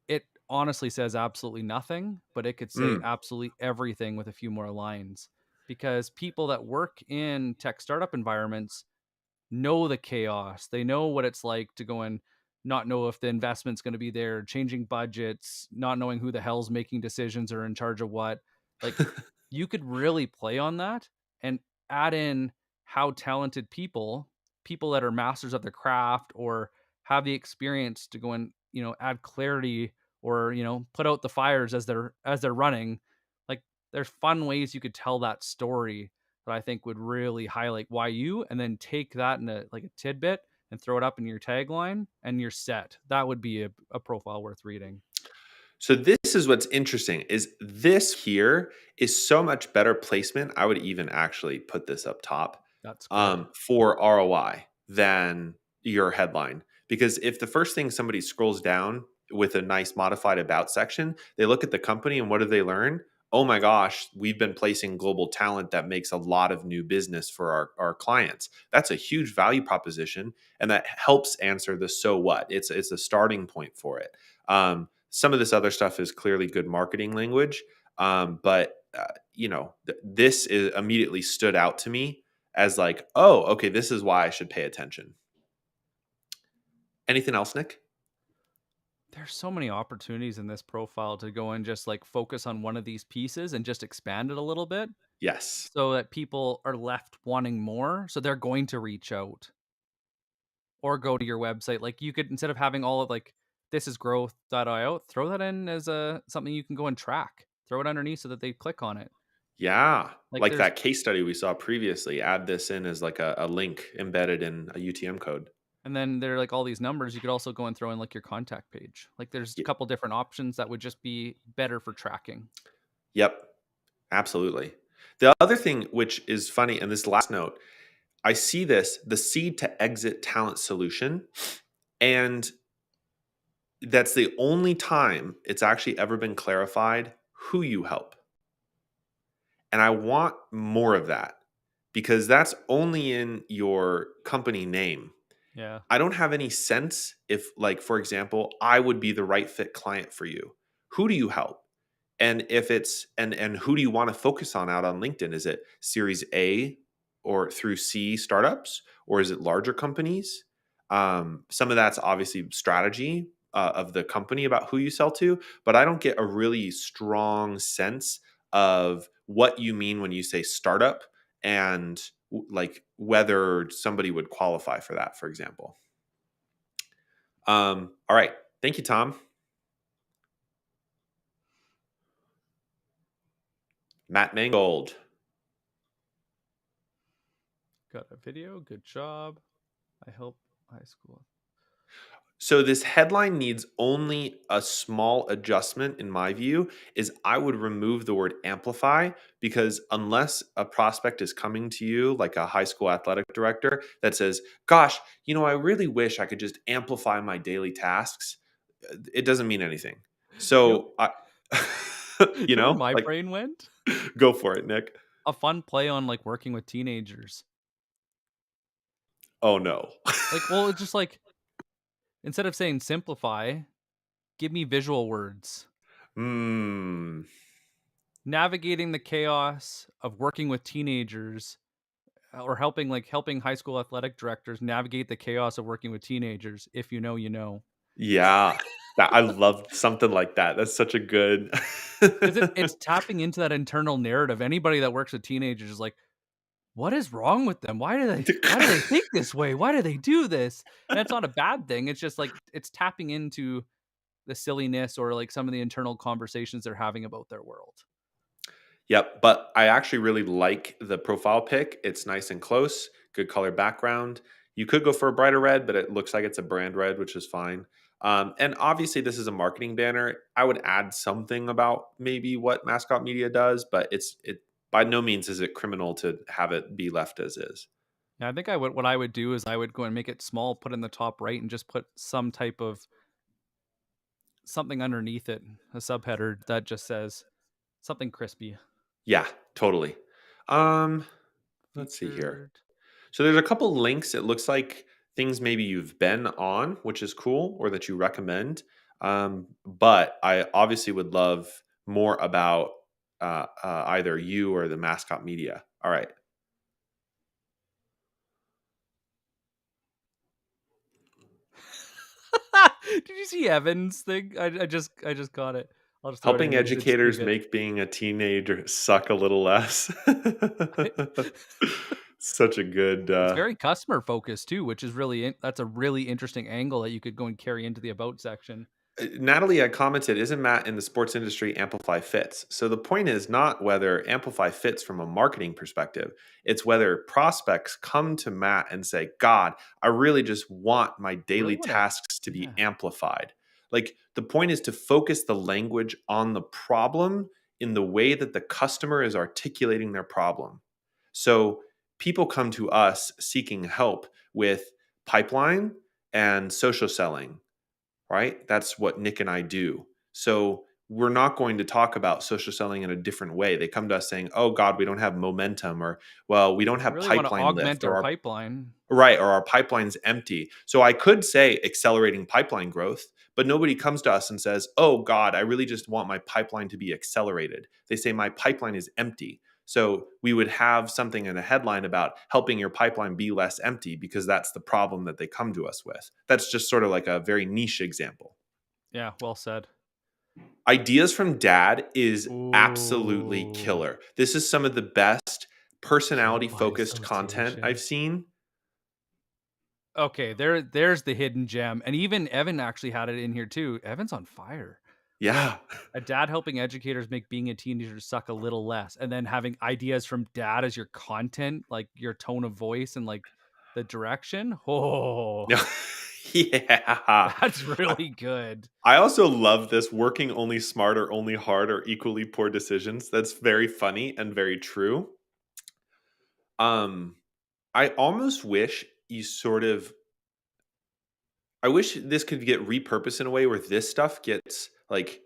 It honestly says absolutely nothing, but it could say Mm. absolutely everything with a few more lines. Because people that work in tech startup environments know the chaos. They know what it's like to go and not know if the investment's going to be there, changing budgets, not knowing who the hell's making decisions or in charge of what. Like, you could really play on that and add in how talented people that are masters of their craft or have the experience to go and, add clarity or, put out the fires as they're running. Like, there's fun ways you could tell that story that I think would really highlight why you, and then take that in like a tidbit and throw it up in your tagline and you're set. That would be a profile worth reading. So this is what's interesting is this here is so much better placement. I would even actually put this up top That's good. for ROI than your headline. Because if the first thing somebody scrolls down with a nice modified about section, they look at the company and what do they learn? Oh my gosh, we've been placing global talent that makes a lot of new business for our clients. That's a huge value proposition. And that helps answer the so what. It's a starting point for it. Some of this other stuff is clearly good marketing language, but this is immediately stood out to me as like, oh, okay, this is why I should pay attention. Anything else, Nick? There's so many opportunities in this profile to go and just like focus on one of these pieces and just expand it a little bit Yes. so that people are left wanting more. So they're going to reach out or go to your website. Like, you could, instead of having all of like, this is growth.io, throw that in as a something you can go and track. Throw it underneath so that they click on it. Yeah. Like, Like there's that case study we saw previously, add this in as like a link embedded in a UTM code. And then there are like all these numbers. You could also go and throw in like your contact page. Like, there's a couple different options that would just be better for tracking. Yep. Absolutely. The other thing, which is funny, and this last note, I see this the seed to exit talent solution. And that's the only time it's actually ever been clarified who you help. And I want more of that because that's only in your company name. Yeah. I don't have any sense if, like, for example, I would be the right fit client for you. Who do you help? And if it's and who do you want to focus on out on LinkedIn? Is it Series A or through C startups, or is it larger companies? Some of that's obviously strategy, of the company about who you sell to, but I don't get a really strong sense of what you mean when you say startup and like whether somebody would qualify for that, for example. All right. Thank you, Tom. Matt Mangold. Got a video. Good job. I help high school. So this headline needs only a small adjustment in my view is I would remove the word amplify because unless a prospect is coming to you like a high school athletic director that says, "Gosh, I really wish I could just amplify my daily tasks." It doesn't mean anything. You know, So I you know where my like brain went? go for it, Nick. A fun play on like working with teenagers. Oh no. Like, well, it's just like instead of saying simplify, give me visual words. Hmm. Navigating the chaos of working with teenagers or helping high school athletic directors navigate the chaos of working with teenagers. If you know, you know. Yeah. I love something like that. That's such a good 'Cause it's tapping into that internal narrative. Anybody that works with teenagers is like, "What is wrong with them? Why do they think this way? Why do they do this?" And it's not a bad thing. It's just like it's tapping into the silliness or like some of the internal conversations they're having about their world. Yep, but I actually really like the profile pic. It's nice and close, good color background. You could go for a brighter red, but it looks like it's a brand red, which is fine. And obviously, this is a marketing banner. I would add something about maybe what Mascot Media does, but it by no means is it criminal to have it be left as is. Yeah, I think what I would do is I would go and make it small, put in the top right, and just put some type of something underneath it, a subheader that just says something crispy. Yeah, totally. Um, let's see here. Featured. So there's a couple links. It looks like things maybe you've been on, which is cool, or that you recommend. But I obviously would love more about either you or the Mascot Media. All right, Did you see Evan's thing? I just got it. I'll just throw it in helping here. You didn't see educators it. make being a teenager suck a little less. Such a good. It's very customer focused too, which is that's a really interesting angle that you could go and carry into the about section. Natalie had commented, "Isn't Matt in the sports industry Amplify fits?" So the point is not whether Amplify fits from a marketing perspective. It's whether prospects come to Matt and say, "God, I really just want my I really daily want to, tasks to be yeah. amplified." Like the point is to focus the language on the problem in the way that the customer is articulating their problem. So people come to us seeking help with pipeline and social selling, right? That's what Nick and I do. So we're not going to talk about social selling in a different way. They come to us saying, "Oh God, we don't have momentum," or "Well, we don't I have really want to pipeline augment lift," our or our pipeline. right, or our pipeline's empty. So I could say accelerating pipeline growth, but nobody comes to us and says, "Oh God, I really just want my pipeline to be accelerated." They say my pipeline is empty. So we would have something in a headline about helping your pipeline be less empty because that's the problem that they come to us with. That's just sort of like a very niche example. Yeah, well said. Ideas from Dad is absolutely Ooh, killer. This is some of the best guilt personality by focused content I've association. seen. Okay, there's the hidden gem, and even Evan actually had it in here too. Evan's on fire. Yeah. A dad helping educators make being a teenager suck a little less, and then having ideas from dad as your content, like your tone of voice and like the direction. Oh, Yeah. that's I, really good. I also love this working only smart or only hard or equally poor decisions. That's very funny and very true. Um, I almost wish you sort of I wish this could get repurposed in a way where this stuff gets like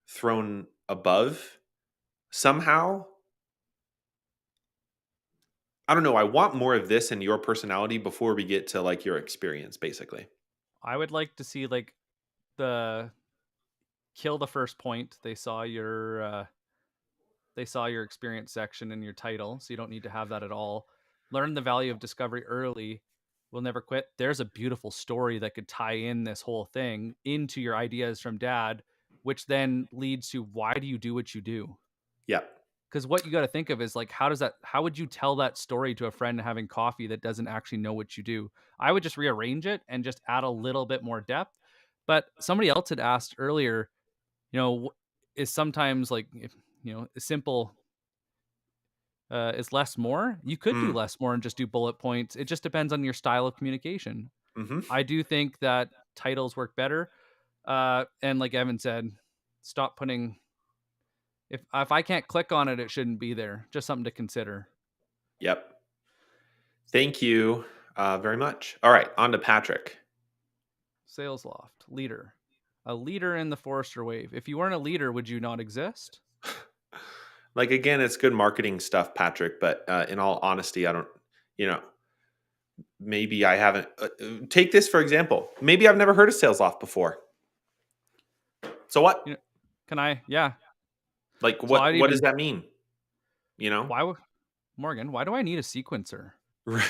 thrown above somehow. I don't know. I want more of this in your personality before we get to like your experience, basically. I would like to see like the kill the first point. They saw your experience section in your title, so you don't need to have that at all. Learn the value of discovery early. will never quit. There's a beautiful story that could tie in this whole thing into your ideas from dad, which then leads to why do you do what you do? Yep. Because what you got to think of is like, how would you tell that story to a friend having coffee that doesn't actually know what you do? I would just rearrange it and just add a little bit more depth. But somebody else had asked earlier, you know, is sometimes like, if, a simple is less more. You could do Mm. less more and just do bullet points. It just depends on your style of communication. Hmm. I do think that titles work better. And like Evan said, stop putting if I can't click on it, it shouldn't be there. Just something to consider. Yep. Thank you very much. All right, on to Patrick. Sales loft leader, a leader in the Forrester wave. If you weren't a leader, would you not exist? Like, again, it's good marketing stuff, Patrick, but in all honesty, I don't, you know, maybe I haven't. Take this for example. Maybe I've never heard of sales loft before. So what? You know, can I? Yeah. Like, So I'd what does even that mean? You know? why would Morgan? Why do I need a sequencer? Right.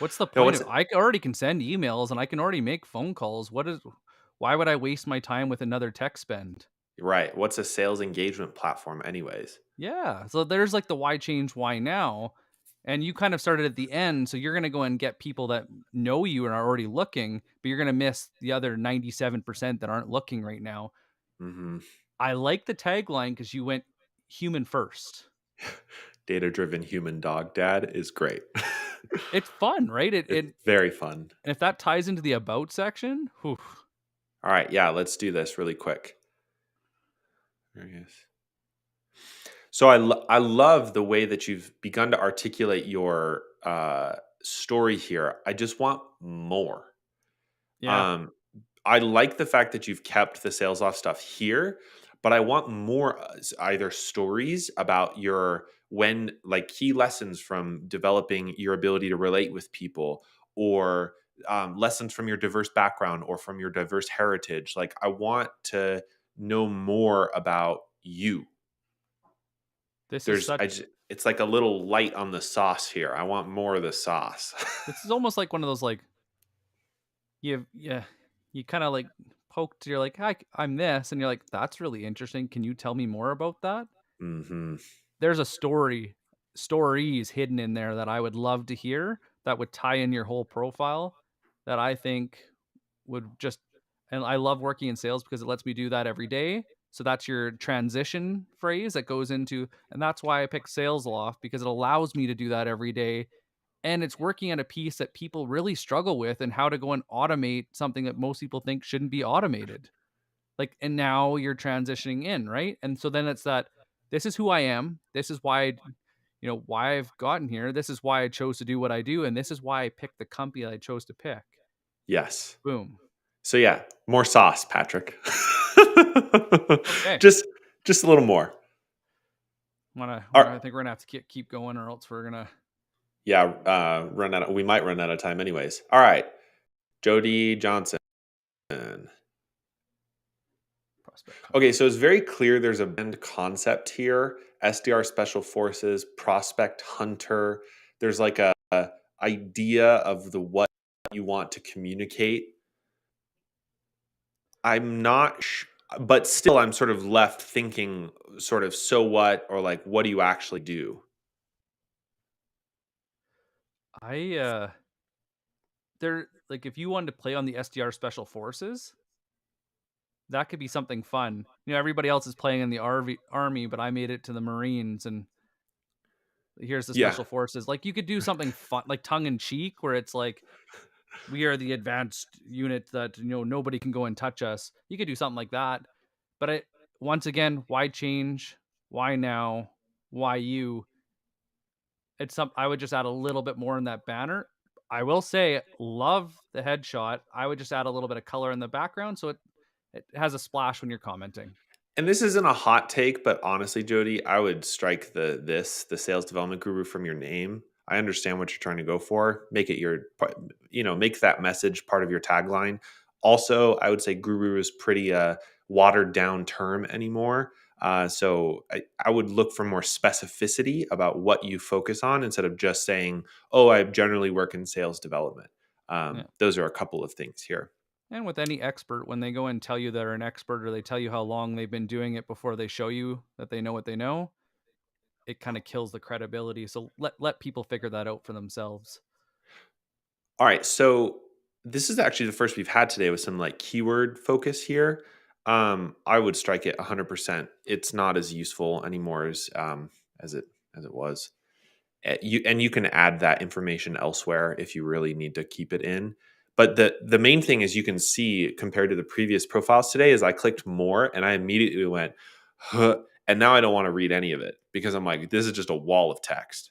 What's the No, point what's of I already can send emails and I can already make phone calls. Why would I waste my time with another tech spend? right? What's a sales engagement platform, anyways? Yeah. So there's like the why change, why now? And you kind of started at the end. So you're going to go and get people that know you and are already looking, but you're going to miss the other 97% that aren't looking right now. Hmm. I like the tagline because you went human first. Data-driven human dog dad is great. It's fun, right? It's very fun. And if that ties into the about section, whew, All right, yeah, let's do this really quick. There he is. So I love the way that you've begun to articulate your story here. I just want more. yeah, Um, I like the fact that you've kept the sales off stuff here, but I want more either stories about your when like key lessons from developing your ability to relate with people, or lessons from your diverse background or from your diverse heritage. Like, I want to know more about you. this is There's such I just, it's like a little light on the sauce here. I want more of the sauce. this is almost like one of those like you kind of like poked, you're like, "Hi, I'm this." And you're like, "That's really interesting. Can you tell me more about that?" Hmm. There's a stories hidden in there that I would love to hear that would tie in your whole profile that I think would just and I love working in sales because it lets me do that every day. So that's your transition phrase that goes into and that's why I picked Sales Loft because it allows me to do that every day and it's working at a piece that people really struggle with and how to go and automate something that most people think shouldn't be automated. Like, and now you're transitioning in, right? And so then it's that this is who I am. This is why, why I've gotten here. This is why I chose to do what I do. And this is why I picked the company I chose to pick. Yes. Boom. So yeah, more sauce, Patrick. Okay. just just a little more. All right. I think we're gonna have to keep going, or else we're gonna Yeah, run out. We might run out of time, anyways. All right, Jody Johnson. prospect Okay, hunter. so it's very clear there's a bend concept here. SDR Special Forces, Prospect Hunter. There's like a idea of the what you want to communicate. I'm not, but still, I'm sort of left thinking, sort of, so what, or like, what do you actually do? I there like if you wanted to play on the SDR special forces, that could be something fun. Everybody else is playing in the army, but I made it to the Marines and here's the Yeah, special forces. Like you could do something fun like tongue in cheek where it's like we are the advanced unit that nobody can go and touch us. You could do something like that. But once again, why change? Why now? Why you? It's some I would just add a little bit more in that banner. I will say love the headshot. I would just add a little bit of color in the background so it has a splash when you're commenting. and this isn't a hot take, but honestly, Jody, I would strike the sales development guru from your name. I understand what you're trying to go for. Make it make that message part of your tagline. Also, I would say guru is pretty watered down term anymore. So I would look for more specificity about what you focus on instead of just saying, "Oh, I generally work in sales development." Yeah. Those are a couple of things here. And with any expert, when they go and tell you they're an expert or they tell you how long they've been doing it before they show you that they know what they know, it kind of kills the credibility. So let people figure that out for themselves. All right, so this is actually the first we've had today with some like keyword focus here. I would strike it 100%. It's not as useful anymore as it was. You can add that information elsewhere if you really need to keep it in. But the main thing is you can see compared to the previous profiles today is I clicked more and I immediately went, huh, and now I don't want to read any of it because I'm like, this is just a wall of text.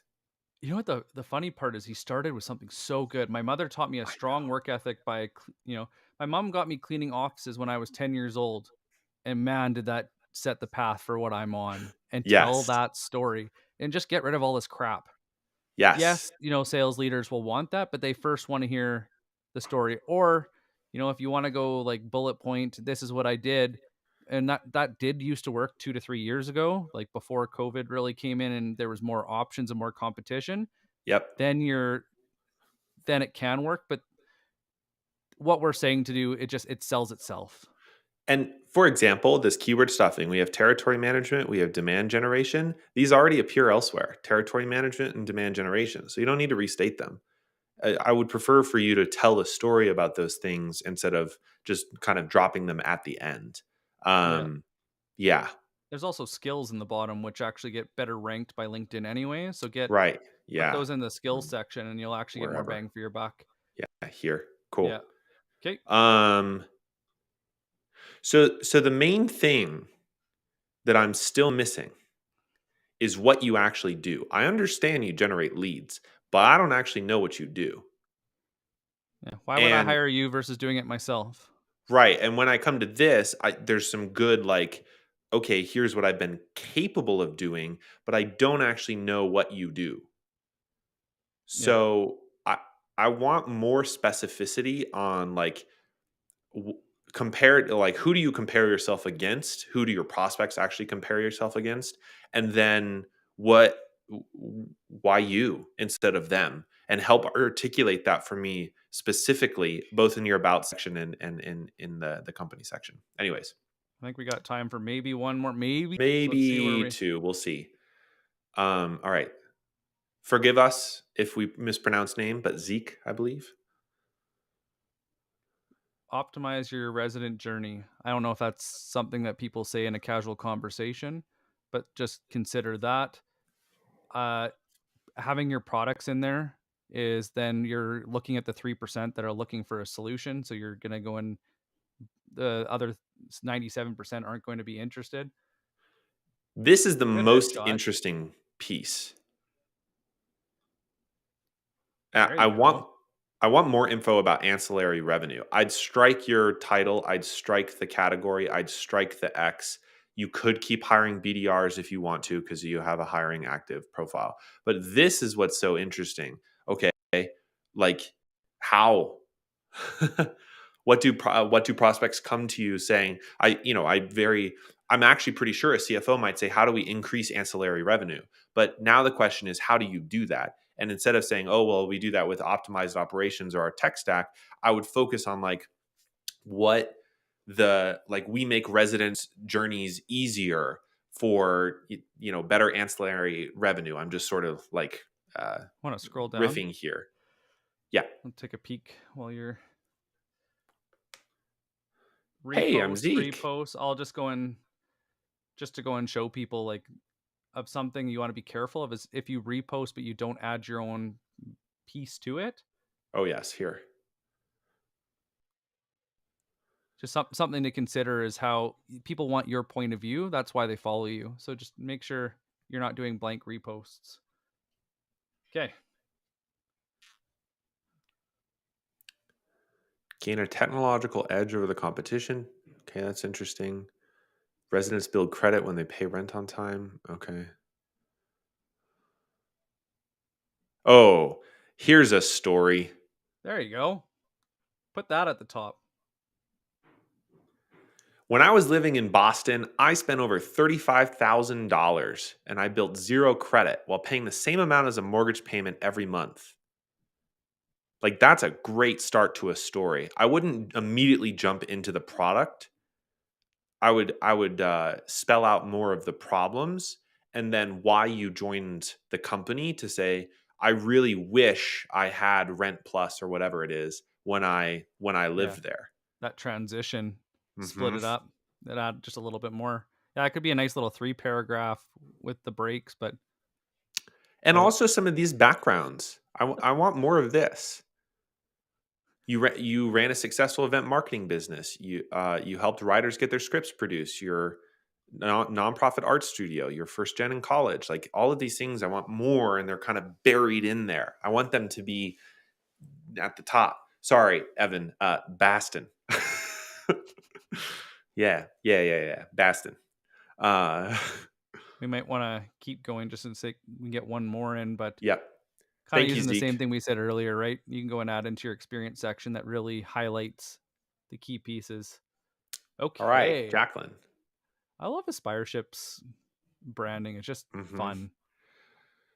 You know what the funny part is? He started with something so good. My mother taught me a I strong work ethic by, my mom got me cleaning offices when I was 10 years old. And man, did that set the path for what I'm on and tell Yes. that story and just get rid of all this crap. Yes. Yes, sales leaders will want that, but they first want to hear the story. Or, if you want to go like bullet point, this is what I did. And that did used to work 2 to 3 years ago, like before COVID really came in and there was more options and more competition. Yep. Then then it can work. But what we're saying to do, it sells itself. And for example, this keyword stuffing, we have territory management, we have demand generation. These already appear elsewhere, territory management and demand generation. So you don't need to restate them. I would prefer for you to tell a story about those things instead of just kind of dropping them at the end. Yeah. Um, yeah, There's also skills in the bottom which actually get better ranked by LinkedIn anyway. So right. put Yeah. those in the skills Um, section and you'll actually get more wherever. bang for your buck. Yeah, here. Yeah. Cool. Okay. Um, so the main thing that I'm still missing is what you actually do. I understand you generate leads, but I don't actually know what you do. Yeah. Why would I And hire you versus doing it myself? right, and when I come to this, there's some good like, okay, here's what I've been capable of doing, but I don't actually know what you do. Yeah. So I want more specificity on like w- compared like who do you compare yourself against? Who do your prospects actually compare yourself against? And then what why you instead of them? And help articulate that for me specifically, both in your about section and in the company section. Anyways, I think we got time for maybe one more. Maybe. Let's see where maybe we two. We'll see. All right. Forgive us if we mispronounce name, but Zeke, I believe. optimize your resident journey. I don't know if that's something that people say in a casual conversation, but just consider that. Uh, Having your products in there is then you're looking at the 3% that are looking for a solution. So you're going to go in, the other 97% aren't going to be interested. This is the Good most headshot. interesting piece. There I you go. want more info about ancillary revenue. I'd strike your title, I'd strike the category, I'd strike the X. You could keep hiring BDRs if you want to because you have a hiring active profile. But this is what's so interesting. Okay, like how what do prospects come to you saying I'm actually pretty sure a CFO might say how do we increase ancillary revenue? But now the question is how do you do that? And instead of saying, oh, well, we do that with optimized operations or our tech stack, I would focus on like what we make residents' journeys easier for better ancillary revenue. I'm just sort of like Want to scroll down? riffing here. Yeah. I'll take a peek while you're Hey, I'm Zeke. repost. I'll just go in just to go and show people like of something you want to be careful of is if you repost but you don't add your own piece to it. Oh yes, here. Just something to consider is how people want your point of view. That's why they follow you. So just make sure you're not doing blank reposts. Okay. Gain a technological edge over the competition. Okay, that's interesting. Residents build credit when they pay rent on time. Okay. Oh, here's a story. There you go. Put that at the top. When I was living in Boston, I spent over $35,000 and I built zero credit while paying the same amount as a mortgage payment every month. Like, that's a great start to a story. I wouldn't immediately jump into the product. I would spell out more of the problems and then why you joined the company to say, "I really wish I had Rent Plus," or whatever it is, when I Yeah. lived there. That transition, split Mhm. it up, that add just a little bit more. Yeah, it could be a nice little 3 paragraph with the breaks, but And oh, also some of these backgrounds. I want more of this. You ran a successful event marketing business. You helped writers get their scripts produced. Your nonprofit art studio. Your first gen in college. Like all of these things, I want more, and they're kind of buried in there. I want them to be at the top. Sorry, Evan. Baston. Yeah. Baston. Uh, we might wanna keep going just in sake we get one more in, but yep. kinda Thank you, using the same Zeke. thing we said earlier, right? You can go and add into your experience section that really highlights the key pieces. All right, Okay. Jacqueline. I love Aspireship's branding, it's just Hmm. fun.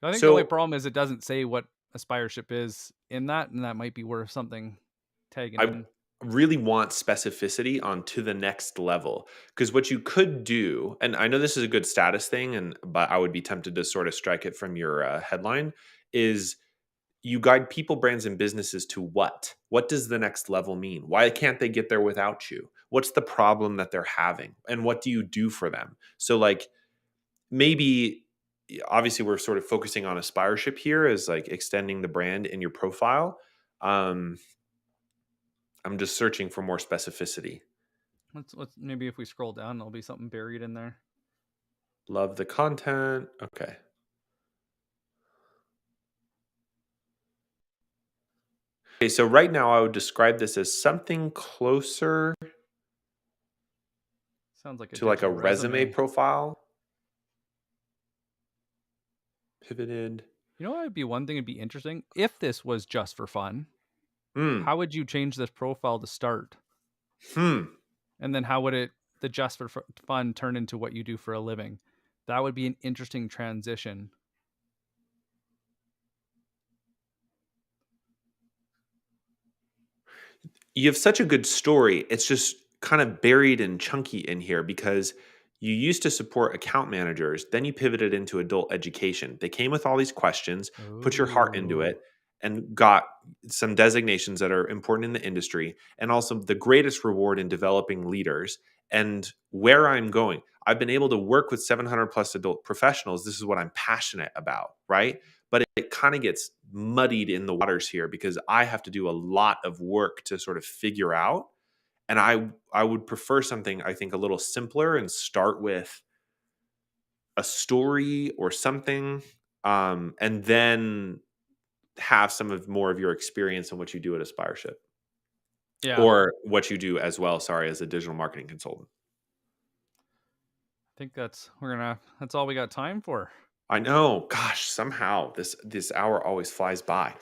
I think the only So problem is it doesn't say what Aspireship is in that, and that might be worth something tagging I in. really want specificity on to the next level, because what you could do, and I know this is a good status thing, and but I would be tempted to sort of strike it from your headline, is you guide people, brands, and businesses to what? What does the next level mean? Why can't they get there without you? What's the problem that they're having, and what do you do for them? So, like, maybe obviously we're sort of focusing on aspireship here as like extending the brand in your profile. Um, I'm just searching for more specificity. Let's maybe if we scroll down, there'll be something buried in there. Love the content. Okay. Okay, so right now I would describe this as something closer Sounds like a to like a digital resume resume. profile. Pivoted. You know what would be one thing that'd be interesting? If this was just for fun, Hmm. how would you change this profile to start? Hmm. And then how would it the just for fun turn into what you do for a living? That would be an interesting transition. You have such a good story. It's just kind of buried and chunky in here because you used to support account managers, then you pivoted into adult education. They came with all these questions, put your heart into Oh. it, and got some designations that are important in the industry, and also the greatest reward in developing leaders. And where I'm going, I've been able to work with 700 plus adult professionals. This is what I'm passionate about, right? But it kind of gets muddied in the waters here because I have to do a lot of work to sort of figure out. And I would prefer something I think a little simpler and start with a story or something, and then have some of more of your experience in what you do at Aspireship Yeah. or what you do as well. Sorry, as a digital marketing consultant. I think that's all we got time for. I know, gosh, somehow this hour always flies by.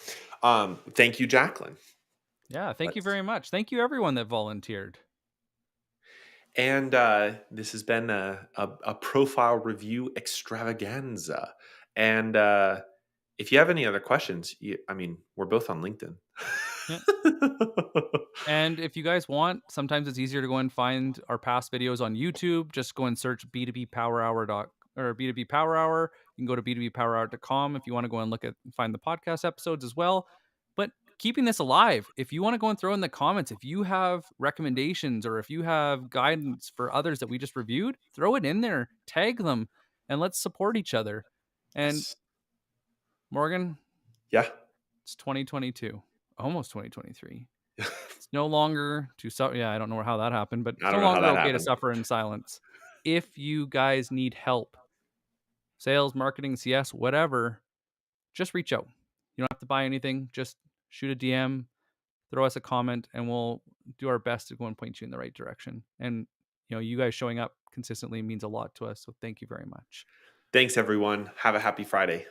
Thank you, Jacqueline. Yeah, thank you Let's very much. Thank you everyone that volunteered. And this has been a profile review extravaganza. And if you have any other questions, I mean, we're both on LinkedIn. Yeah. And if you guys want, sometimes it's easier to go and find our past videos on YouTube. Just go and search B2B Power Hour or B2B Power Hour. You can go to b2bpowerhour.com if you want to go and look at find the podcast episodes as well. But keeping this alive, if you want to go and throw in the comments, if you have recommendations or if you have guidance for others that we just reviewed, throw it in there, tag them, and let's support each other. And Yes. Morgan, Yeah. it's 2022, almost 2023. It's no longer to yeah, I don't know how that happened, but I it's no don't know how longer that okay to happened. suffer in silence. If you guys need help, sales, marketing, CS, whatever, just reach out. You don't have to buy anything. Just shoot a DM, throw us a comment, and we'll do our best to go and point you in the right direction. And you guys showing up consistently means a lot to us. So thank you very much. Thanks, everyone. Have a happy Friday.